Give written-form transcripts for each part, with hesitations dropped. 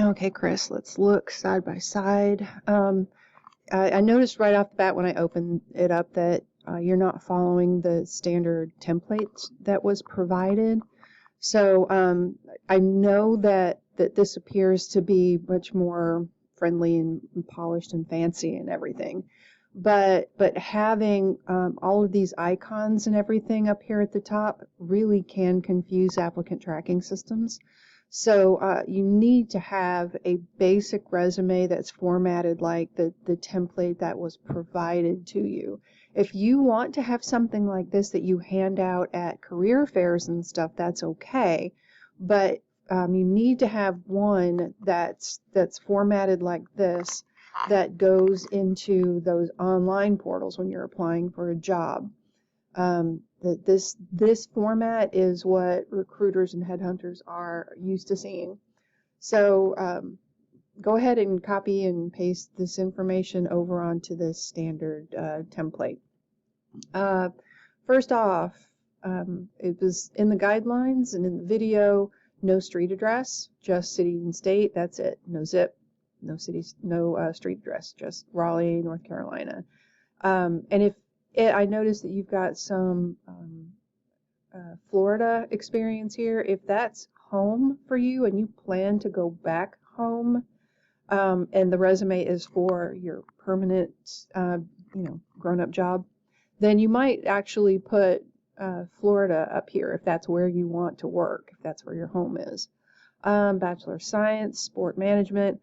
Okay, Chris, let's look side by side. I noticed right off the bat when I opened it up that you're not following the standard template that was provided. So I know that this appears to be much more friendly and polished and fancy and everything. But having all of these icons and everything up here at the top really can confuse applicant tracking systems. So you need to have a basic resume that's formatted like the template that was provided to you. If you want to have something like this that you hand out at career fairs and stuff, that's okay. But you need to have one that's formatted like this that goes into those online portals when you're applying for a job. This format is what recruiters and headhunters are used to seeing. So go ahead and copy and paste this information over onto this standard template. First off, it was in the guidelines and in the video, no street address, just city and state. That's it. No zip, no cities, no street address, just Raleigh, North Carolina. And I noticed that you've got some Florida experience here. If that's home for you and you plan to go back home, and the resume is for your permanent, grown-up job, then you might actually put Florida up here if that's where you want to work, if that's where your home is. Bachelor of Science, Sport Management.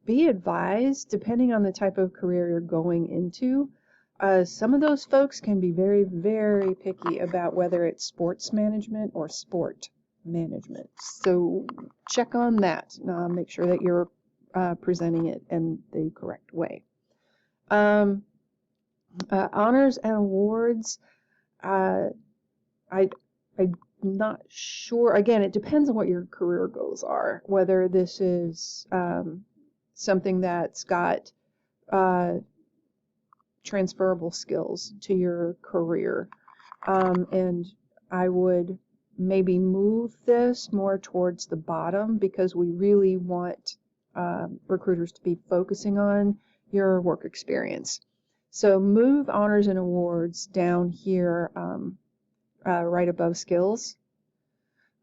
Be advised, depending on the type of career you're going into, some of those folks can be very, very picky about whether it's sports management or sport management. So check on that. Make sure that you're presenting it in the correct way. Honors and awards. I'm not sure. Again, it depends on what your career goals are, whether this is something that's got transferable skills to your career. And I would maybe move this more towards the bottom because we really want recruiters to be focusing on your work experience. So move honors and awards down here right above skills.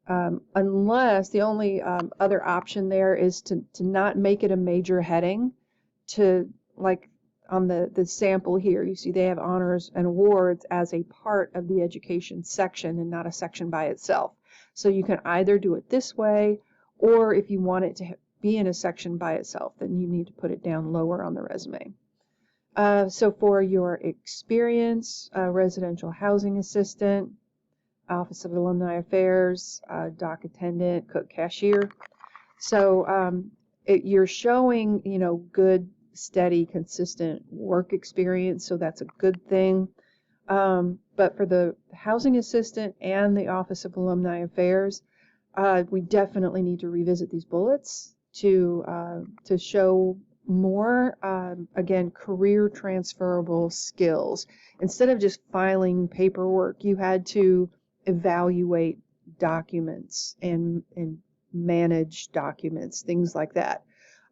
Unless the only other option there is to not make it a major heading, to like on the sample here, you see they have honors and awards as a part of the education section and not a section by itself. So you can either do it this way, or if you want it to be in a section by itself, then you need to put it down lower on the resume. So for your experience, residential housing assistant, Office of Alumni Affairs, dock attendant, cook, cashier. So you're showing, good, steady, consistent work experience, so that's a good thing. But for the housing assistant and the Office of Alumni Affairs, we definitely need to revisit these bullets to show more, again, career transferable skills. Instead of just filing paperwork, you had to evaluate documents and manage documents, things like that.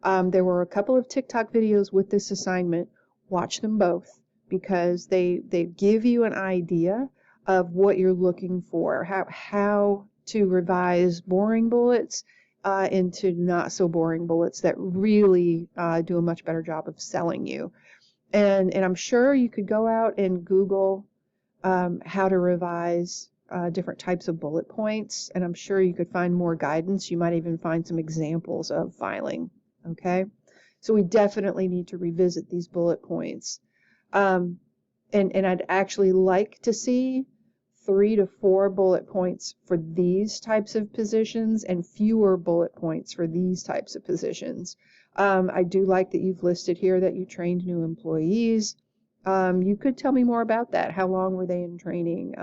There were a couple of TikTok videos with this assignment. Watch them both because they give you an idea of what you're looking for, how to revise boring bullets into not so boring bullets that really do a much better job of selling you. And I'm sure you could go out and Google how to revise different types of bullet points, and I'm sure you could find more guidance. You might even find some examples of filing. Okay, so we definitely need to revisit these bullet points. And I'd actually like to see 3 to 4 bullet points for these types of positions and fewer bullet points for these types of positions. I do like that you've listed here that you trained new employees. You could tell me more about that. How long were they in training?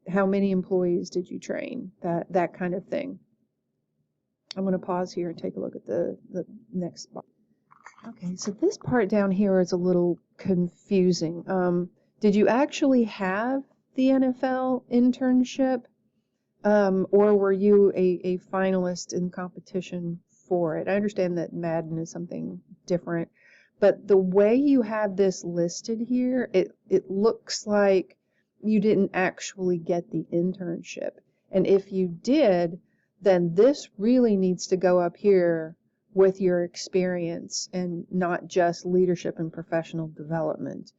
How many employees did you train? That kind of thing. I'm going to pause here and take a look at the next part. Okay, so this part down here is a little confusing. Did you actually have the NFL internship, or were you a finalist in competition for it. I understand that Madden is something different, but the way you have this listed here, it looks like you didn't actually get the internship. And if you did, then this really needs to go up here with your experience and not just leadership and professional development,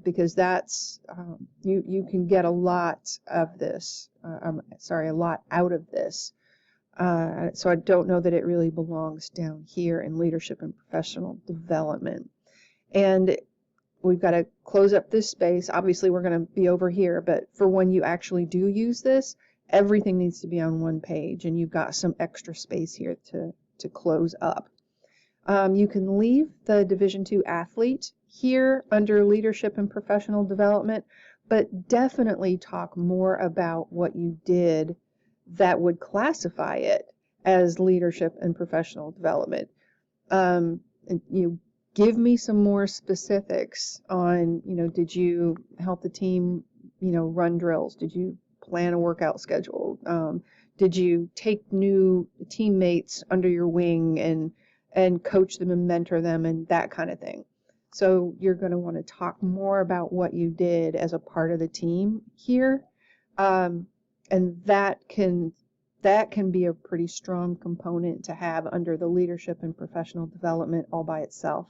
because that's you can get a lot of this. A lot out of this. So I don't know that it really belongs down here in leadership and professional development. And we've got to close up this space. Obviously, we're going to be over here, but for when you actually do use this, everything needs to be on one page, and you've got some extra space here to close up. You can leave the Division II athlete here under leadership and professional development, but definitely talk more about what you did that would classify it as leadership and professional development. And you give me some more specifics on, did you help the team, run drills? Did you plan a workout schedule? Did you take new teammates under your wing and coach them and mentor them and that kind of thing? So you're going to want to talk more about what you did as a part of the team here. And that can be a pretty strong component to have under the leadership and professional development all by itself.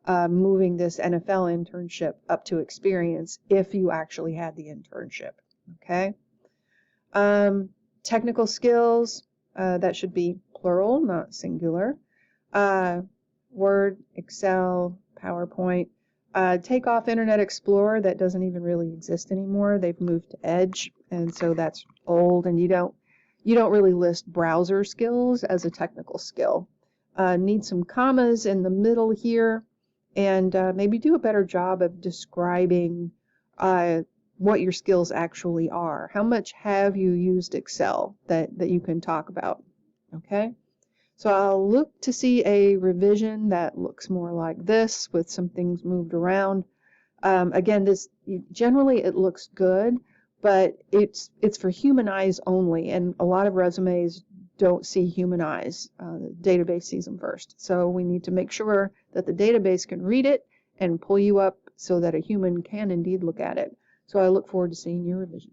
Moving this NFL internship up to experience if you actually had the internship. Okay. Technical skills, that should be plural, not singular. Word, Excel, PowerPoint. Take off Internet Explorer. That doesn't even really exist anymore. They've moved to Edge, and so that's old, and you don't really list browser skills as a technical skill. Need some commas in the middle here, and maybe do a better job of describing what your skills actually are. How much have you used Excel that you can talk about? Okay? So I'll look to see a revision that looks more like this with some things moved around. Again, this generally it looks good, but it's for human eyes only, and a lot of resumes don't see human eyes. The database sees them first. So we need to make sure that the database can read it and pull you up so that a human can indeed look at it. So I look forward to seeing your revision.